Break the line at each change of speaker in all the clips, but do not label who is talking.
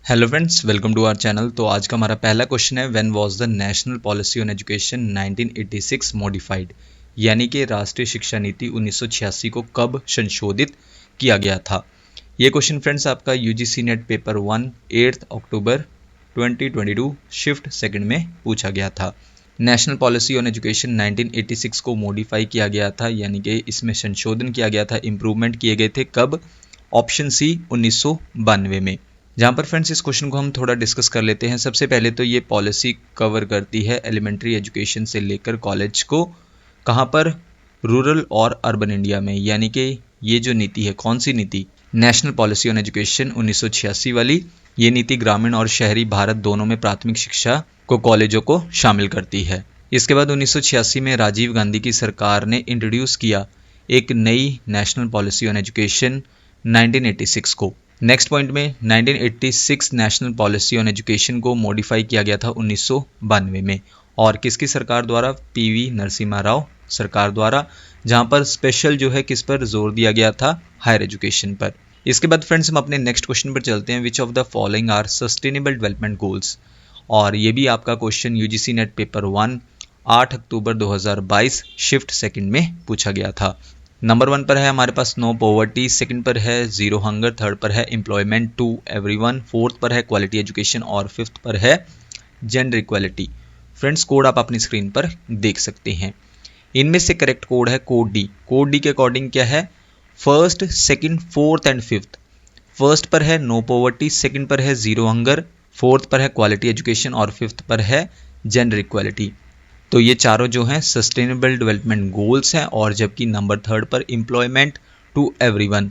Hello friends, welcome to our channel. तो आज का हमारा पहला क्वेश्चन है, when was the national policy on education 1986 modified, यानी कि राष्ट्रीय शिक्षा नीति 1986 को कब संशोधित किया गया था। ये क्वेश्चन फ्रेंड्स आपका यूजीसी नेट पेपर 1 8 अक्टूबर 2022 शिफ्ट सेकंड में पूछा गया था। नेशनल पॉलिसी ऑन एजुकेशन 1986 को मॉडिफाई किया गया था, यानी कि इसमें संशोधन किया गया था, इम्प्रूवमेंट किए गए थे। कब? ऑप्शन सी 1992 में। जहाँ पर फ्रेंड्स इस क्वेश्चन को हम थोड़ा डिस्कस कर लेते हैं। सबसे पहले तो ये पॉलिसी कवर करती है एलिमेंट्री एजुकेशन से लेकर कॉलेज को, कहाँ पर? रूरल और अर्बन इंडिया में। यानी कि ये जो नीति है, कौन सी नीति? नेशनल पॉलिसी ऑन एजुकेशन 1986 वाली। ये नीति ग्रामीण और शहरी भारत दोनों में प्राथमिक शिक्षा को कॉलेजों को शामिल करती है। इसके बाद 1986 में राजीव गांधी की सरकार ने इंट्रोड्यूस किया एक नई नेशनल पॉलिसी ऑन एजुकेशन 1986 को। नेक्स्ट पॉइंट में 1986 नेशनल पॉलिसी ऑन एजुकेशन को मॉडिफाई किया गया था 1992 में। और किसकी सरकार द्वारा? पीवी नरसिम्हा राव सरकार द्वारा, जहां पर स्पेशल जो है किस पर जोर दिया गया था? हायर एजुकेशन पर। इसके बाद फ्रेंड्स हम अपने नेक्स्ट क्वेश्चन पर चलते हैं, which of the following are sustainable development goals. और ये भी आपका क्वेश्चन यूजीसी नेट पेपर 1 8 अक्टूबर 2022 शिफ्ट सेकंड में पूछा गया था। नंबर 1 पर है हमारे पास नो पॉवर्टी, सेकंड पर है जीरो हंगर, थर्ड पर है एम्प्लॉयमेंट टू एवरीवन, फोर्थ पर है क्वालिटी एजुकेशन और फिफ्थ पर है जेंडर इक्वालिटी। फ्रेंड्स कोड आप अपनी स्क्रीन पर देख सकते हैं। इनमें से करेक्ट कोड है कोड डी। कोड डी के अकॉर्डिंग क्या है? First, second, fourth and fifth. First पर है नो पॉवर्टी, सेकंड पर है जीरो हंगर, फोर्थ पर है क्वालिटी एजुकेशन और फिफ्थ पर है जेंडर इक्वालिटी। तो ये चारों जो हैं सस्टेनेबल डेवलपमेंट गोल्स हैं, और जबकि नंबर थर्ड पर एम्प्लॉयमेंट टू एवरीवन,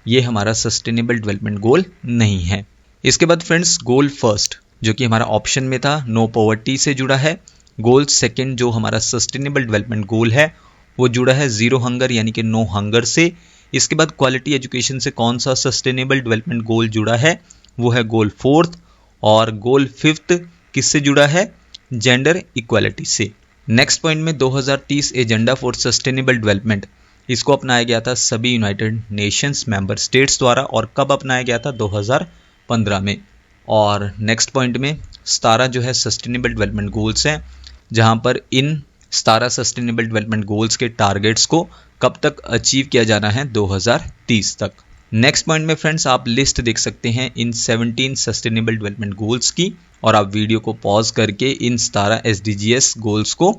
ये हमारा सस्टेनेबल डेवलपमेंट गोल नहीं है। इसके बाद फ्रेंड्स गोल फर्स्ट जो कि हमारा ऑप्शन में था, नो पॉवर्टी से जुड़ा है। गोल सेकंड जो हमारा सस्टेनेबल डेवलपमेंट गोल है वो जुड़ा है जीरो हंगर यानी कि नो हंगर से। इसके बाद क्वालिटी एजुकेशन से कौन सा सस्टेनेबल डेवलपमेंट गोल जुड़ा है? वो है गोल फोर्थ। और गोल फिफ्थ किससे जुड़ा है? जेंडर इक्वालिटी से। नेक्स्ट पॉइंट में 2030 एजेंडा फॉर सस्टेनेबल डेवलपमेंट, इसको अपनाया गया था सभी यूनाइटेड नेशंस मेंबर स्टेट्स द्वारा। और कब अपनाया गया था? 2015 में। और नेक्स्ट पॉइंट में 17 जो है सस्टेनेबल डेवलपमेंट गोल्स हैं, जहां पर इन 17 सस्टेनेबल डेवलपमेंट गोल्स के टारगेट्स को कब तक अचीव किया जाना है? 2030 तक। नेक्स्ट पॉइंट में फ्रेंड्स आप लिस्ट देख सकते हैं इन 17 सस्टेनेबल डेवलपमेंट गोल्स की, और आप वीडियो को पॉज करके इन 17 SDGs गोल्स को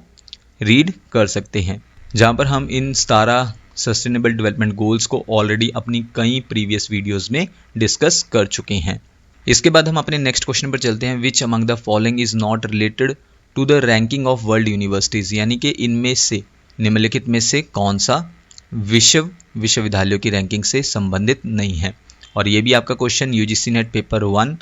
रीड कर सकते हैं, जहां पर हम इन 17 सस्टेनेबल डेवलपमेंट गोल्स को ऑलरेडी अपनी कई प्रीवियस वीडियोस में डिस्कस कर चुके हैं। इसके बाद हम अपने नेक्स्ट क्वेश्चन पर चलते हैं, which among the following is not related to the ranking of world universities, यानी कि इनमें से निम्नलिखित में से कौन सा विश्वविद्यालयों की रैंकिंग से संबंधित नहीं है। और ये भी आपका क्वेश्चन यूजीसी नेट पेपर 1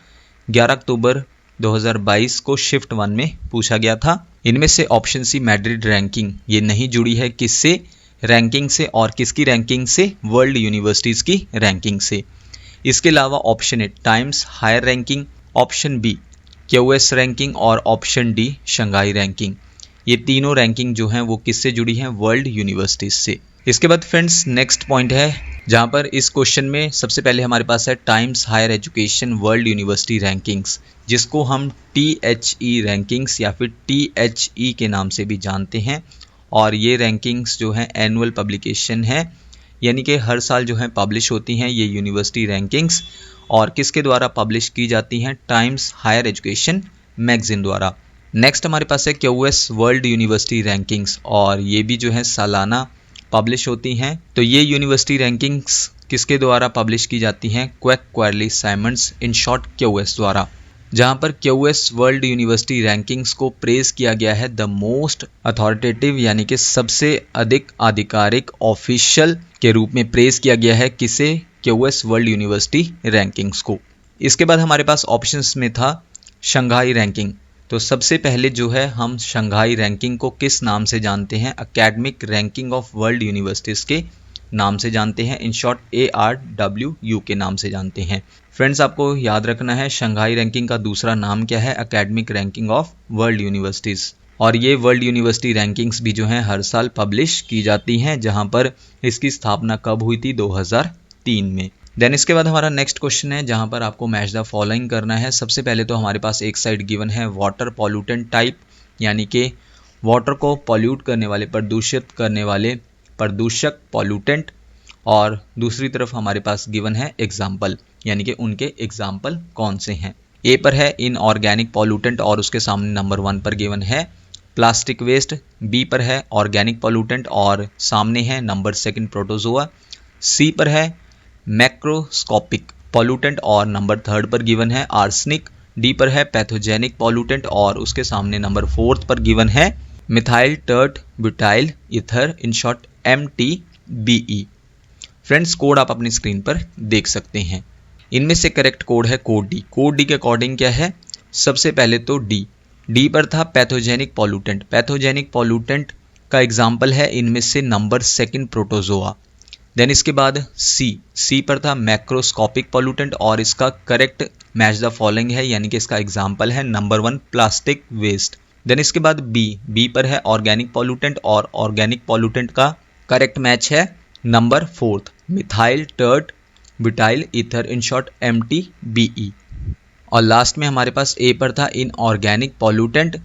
11 अक्टूबर 2022 को शिफ्ट 1 में पूछा गया था। इनमें से ऑप्शन सी मैड्रिड रैंकिंग ये नहीं जुड़ी है, किससे? रैंकिंग से। और किसकी रैंकिंग से? वर्ल्ड यूनिवर्सिटीज की रैंकिंग से। इसके अलावा option A Times Higher ranking, option B QS ranking और ऑप्शन डी शंघाई रैंकिंग, ये तीनों रैंकिंग जो हैं वो किससे जुड़ी हैं? वर्ल्ड यूनिवर्सिटीज से। इसके बाद फ्रेंड्स नेक्स्ट पॉइंट है, जहां पर इस क्वेश्चन में सबसे पहले हमारे पास है Times Higher Education World university Rankings, जिसको हम THE रैंकिंग्स या फिर THE के नाम से भी जानते हैं। और ये रैंकिंग्स जो हैं एनुअल पब्लिकेशन है, यानी कि हर साल जो है पब्लिश होती हैं ये यूनिवर्सिटी रैंकिंग्स। और किसके द्वारा पब्लिश की जाती हैं? टाइम्स हायर एजुकेशन मैगजीन द्वारा। नेक्स्ट हमारे पास है QS वर्ल्ड यूनिवर्सिटी रैंकिंग्स, और ये भी जो है सालाना पब्लिश होती हैं। तो ये यूनिवर्सिटी रैंकिंग्स किसके द्वारा पब्लिश की जाती हैं? Quacquarelli Symonds, in short QS द्वारा। जहां पर QS वर्ल्ड यूनिवर्सिटी रैंकिंग्स को प्रेज किया गया है द मोस्ट अथॉरिटेटिव, यानी कि सबसे अधिक आधिकारिक ऑफिशियल के रूप में प्रेज किया गया है किसे? QS वर्ल्ड यूनिवर्सिटी रैंकिंग्स को। इसके बाद हमारे पास ऑप्शंस में था शंघाई रैंकिंग। तो सबसे पहले जो है हम शंघाई रैंकिंग को किस नाम से जानते हैं? Academic ranking of world universities के नाम से जानते हैं, इन शॉर्ट ARWU के नाम से जानते हैं। फ्रेंड्स आपको याद रखना है शंघाई रैंकिंग का दूसरा नाम क्या है? Academic ranking of world universities. और ये वर्ल्ड यूनिवर्सिटी रैंकिंग्स भी जो हैं हर साल पब्लिश की जाती हैं, जहां पर इसकी स्थापना कब हुई थी? 2003 में। देन इसके बाद हमारा नेक्स्ट क्वेश्चन है जहाँ पर आपको मैच द फॉलोइंग करना है। सबसे पहले तो हमारे पास एक साइड गिवन है वाटर पॉल्यूटेंट टाइप, यानी कि वाटर को पॉल्यूट करने वाले, प्रदूषित करने वाले प्रदूषक पॉल्यूटेंट, और दूसरी तरफ हमारे पास गिवन है एग्जाम्पल, यानी कि उनके एग्जाम्पल कौन से हैं। ए पर है इनऑर्गेनिक पॉल्यूटेंट और उसके सामने नंबर 1 पर गिवन है प्लास्टिक वेस्ट। बी पर है ऑर्गेनिक पॉल्यूटेंट और सामने है नंबर 2 प्रोटोजोआ। सी पर है मैक्रोस्कोपिक पॉल्यूटेंट और नंबर 3 पर गिवन है आर्सेनिक। डी पर है पैथोजेनिक पॉल्यूटेंट और उसके सामने नंबर 4 पर गिवन है methyl tert butyl ether, in short MTBE। Friends, code आप अपनी स्क्रीन पर देख सकते हैं। इनमें से करेक्ट कोड है कोड डी। कोड डी के अकॉर्डिंग क्या है, सबसे पहले तो डी पर था पैथोजेनिक पॉल्यूटेंट। पैथोजेनिक पॉल्यूटेंट का एग्जाम्पल है इनमें से नंबर 2 प्रोटोजोआ। देन इसके बाद सी पर था मैक्रोस्कोपिक पॉल्यूटेंट और इसका करेक्ट मैच द फॉलोइंग है, यानी कि इसका एग्जाम्पल है नंबर 1 प्लास्टिक वेस्ट। देन इसके बाद बी पर है ऑर्गेनिक पॉल्यूटेंट और ऑर्गेनिक पॉल्यूटेंट का करेक्ट मैच है number 4 methyl tert butyl ether, in short MTBE। और लास्ट में हमारे पास ए पर था इनऑर्गेनिक पॉल्यूटेंट।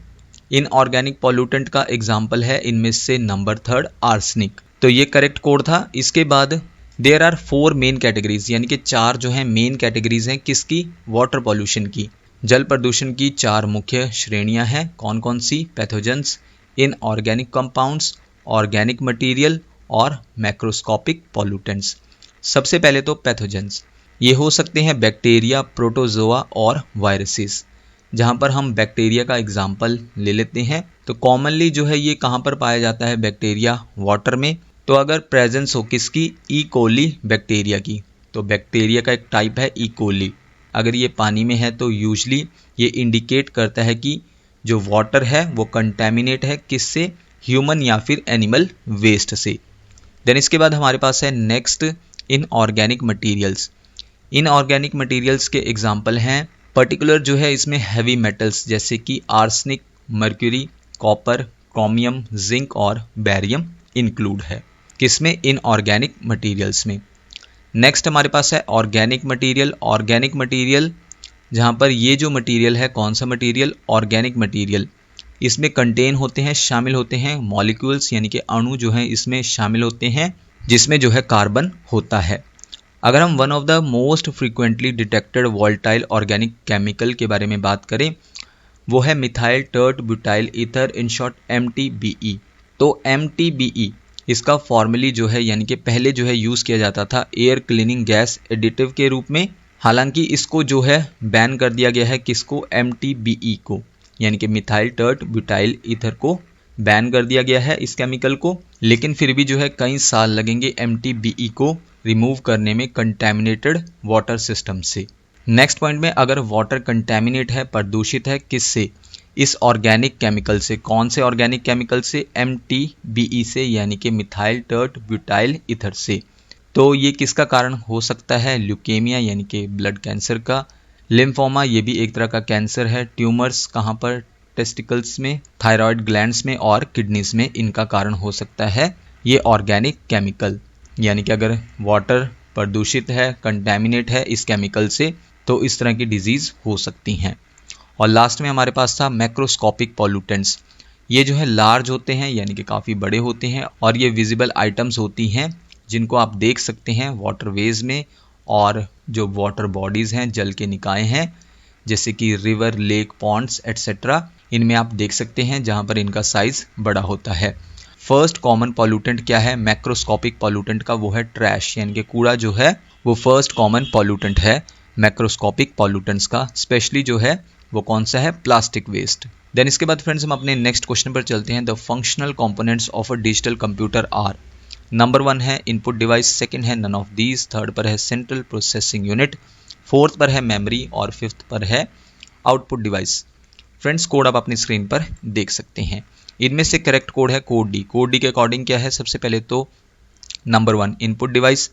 इनऑर्गेनिक पॉल्यूटेंट का एग्जाम्पल है इनमें से नंबर 3 आर्सेनिक। तो ये करेक्ट कोड था। इसके बाद देयर आर 4 मेन कैटेगरीज, यानी कि 4 जो है मेन कैटेगरीज हैं किसकी, वाटर पॉल्यूशन की। जल प्रदूषण की 4 मुख्य श्रेणियां हैं। कौन कौन सी, pathogens, inorganic compounds, organic material और मैक्रोस्कोपिक पॉल्यूटेंट्स। सबसे पहले तो पैथोजेंस, ये हो सकते हैं बैक्टीरिया, प्रोटोजोआ और वायरसेस। जहाँ पर हम बैक्टीरिया का एग्जाम्पल ले लेते हैं तो कॉमनली जो है ये कहाँ पर पाया जाता है बैक्टीरिया, वाटर में। तो अगर प्रेजेंस हो किसकी, ई कोली बैक्टीरिया की, तो बैक्टीरिया का एक टाइप है ई कोली। अगर ये पानी में है तो यूजली ये इंडिकेट करता है कि जो वाटर है वो कंटेमिनेट है किससे, ह्यूमन या फिर एनिमल वेस्ट से। देन इसके बाद हमारे पास है next inorganic materials. Inorganic materials के एग्जाम्पल हैं पर्टिकुलर जो है इसमें हैवी मेटल्स जैसे कि arsenic, mercury, copper, chromium, zinc और बेरियम इंक्लूड है किसमें, इनऑर्गेनिक मटेरियल्स में। नेक्स्ट हमारे पास है ऑर्गेनिक मटेरियल। ऑर्गेनिक मटेरियल जहाँ पर ये जो मटेरियल है, कौन सा मटेरियल, ऑर्गेनिक मटेरियल, इसमें कंटेन होते हैं, शामिल होते हैं मॉलिक्यूल्स, यानी कि अणु जो हैं इसमें शामिल होते हैं जिसमें जो है कार्बन होता है। अगर हम one of the most frequently detected volatile organic chemical के बारे में बात करें, वो है methyl tert butyl ether, in short MTBE। तो MTBE इसका फॉर्मली जो है यानी कि पहले जो है यूज़ किया जाता था एयर क्लीनिंग गैस एडिटिव के रूप में। हालांकि इसको जो है बैन कर दिया गया है, किसको, MTBE को, यानी कि मिथाइल टर्ट ब्यूटाइल ईथर को बैन कर दिया गया है इस केमिकल को। लेकिन फिर भी जो है कई साल लगेंगे MTBE को रिमूव करने में कंटैमिनेटेड वाटर सिस्टम से। नेक्स्ट पॉइंट में, अगर वाटर कंटैमिनेट है, प्रदूषित है, किससे, इस ऑर्गेनिक केमिकल से। कौन से ऑर्गेनिक केमिकल से, MTBE से, यानी कि मिथाइल टर्ट ब्यूटाइल ईथर से। तो ये किसका कारण हो सकता है, ल्यूकेमिया यानी कि ब्लड कैंसर का, लिम्फोमा ये भी एक तरह का कैंसर है, ट्यूमर्स कहाँ पर, टेस्टिकल्स में, थायराइड ग्लैंड्स में और किडनीज में, इनका कारण हो सकता है ये ऑर्गेनिक केमिकल। यानी कि अगर वाटर प्रदूषित है, कंटैमिनेट है इस केमिकल से, तो इस तरह की डिजीज़ हो सकती हैं। और लास्ट में हमारे पास था मैक्रोस्कोपिक पॉल्यूटेंट्स। ये जो है लार्ज होते हैं, यानी कि काफ़ी बड़े होते हैं, और ये विजिबल आइटम्स होती हैं जिनको आप देख सकते हैं वाटरवेज में, और जो वाटर बॉडीज़ हैं, जल के निकाय हैं, जैसे कि रिवर, लेक, पॉन्ड्स एट्सेट्रा, इनमें आप देख सकते हैं जहाँ पर इनका साइज़ बड़ा होता है। फर्स्ट कॉमन पॉल्यूटेंट क्या है मैक्रोस्कोपिक पॉल्यूटेंट का, वो है ट्रैश, यानी कि कूड़ा जो है वो फर्स्ट कॉमन पॉल्यूटेंट है मैक्रोस्कोपिक पॉल्यूटेंट्स का। स्पेशली जो है वो कौन सा है, प्लास्टिक वेस्ट। देन इसके बाद फ्रेंड्स हम अपने नेक्स्ट क्वेश्चन पर चलते हैं। The functional components of a digital computer are, number 1 है इनपुट डिवाइस, सेकंड है नन ऑफ दीज, थर्ड पर है सेंट्रल प्रोसेसिंग यूनिट, फोर्थ पर है मेमोरी और फिफ्थ पर है आउटपुट डिवाइस। फ्रेंड्स, कोड आप अपनी स्क्रीन पर देख सकते हैं। इनमें से करेक्ट कोड है कोड डी। कोड डी के अकॉर्डिंग क्या है, सबसे पहले तो नंबर 1 इनपुट डिवाइस,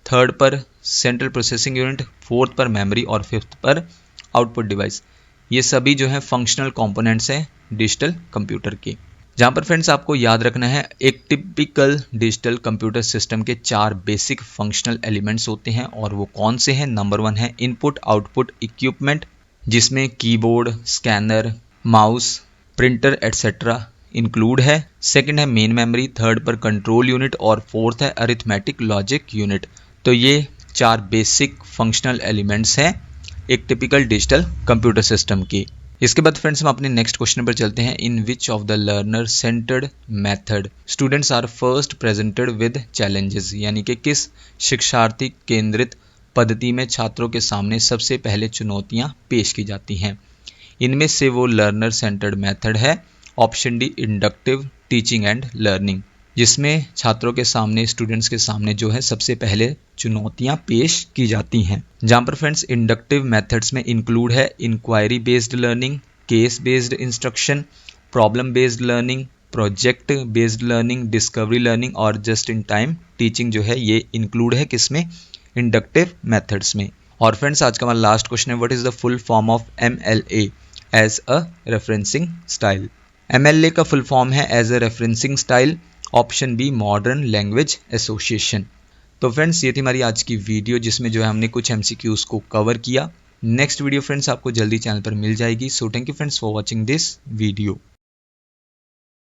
थर्ड पर सेंट्रल प्रोसेसिंग यूनिट, फोर्थ पर मेमोरी और फिफ्थ पर आउटपुट डिवाइस। ये सभी जो है फंक्शनल कंपोनेंट्स हैं डिजिटल कंप्यूटर के। जहाँ पर फ्रेंड्स आपको याद रखना है एक टिपिकल डिजिटल कंप्यूटर सिस्टम के 4 बेसिक फंक्शनल एलिमेंट्स होते हैं और वो कौन से हैं। नंबर 1 है इनपुट आउटपुट इक्विपमेंट, जिसमें keyboard, scanner, mouse, printer etcetera include है। सेकंड है मेन मेमोरी, थर्ड पर कंट्रोल यूनिट और फोर्थ है अरिथमेटिक लॉजिक यूनिट। तो ये 4 बेसिक फंक्शनल एलिमेंट्स हैं एक टिपिकल डिजिटल कंप्यूटर सिस्टम की। इसके बाद फ्रेंड्स हम अपने नेक्स्ट क्वेश्चन पर चलते हैं। In which of the learner centred method students are first presented with challenges, यानी कि किस शिक्षार्थी केंद्रित पद्धति में छात्रों के सामने सबसे पहले चुनौतियां पेश की जाती हैं। इनमें से वो लर्नर सेंटर्ड मेथड है option D inductive teaching and learning, जिसमें छात्रों के सामने, स्टूडेंट्स के सामने जो है सबसे पहले चुनौतियां पेश की जाती हैं। जहाँ पर फ्रेंड्स इंडक्टिव मेथड्स में इंक्लूड है inquiry based learning, case based instruction, problem based learning, project based learning, discovery learning और जस्ट इन टाइम टीचिंग जो है ये इंक्लूड है किसमें, इंडक्टिव मेथड्स में। और फ्रेंड्स आज का हमारा लास्ट क्वेश्चन है, what is the full form of MLA as a referencing style. MLA का फुल फॉर्म है as a referencing style, option B modern language association. तो फ्रेंड्स ये थी हमारी आज की वीडियो जिसमें जो है हमने कुछ MCQs को कवर किया। नेक्स्ट वीडियो फ्रेंड्स आपको जल्दी चैनल पर मिल जाएगी। So thank you friends for watching this video.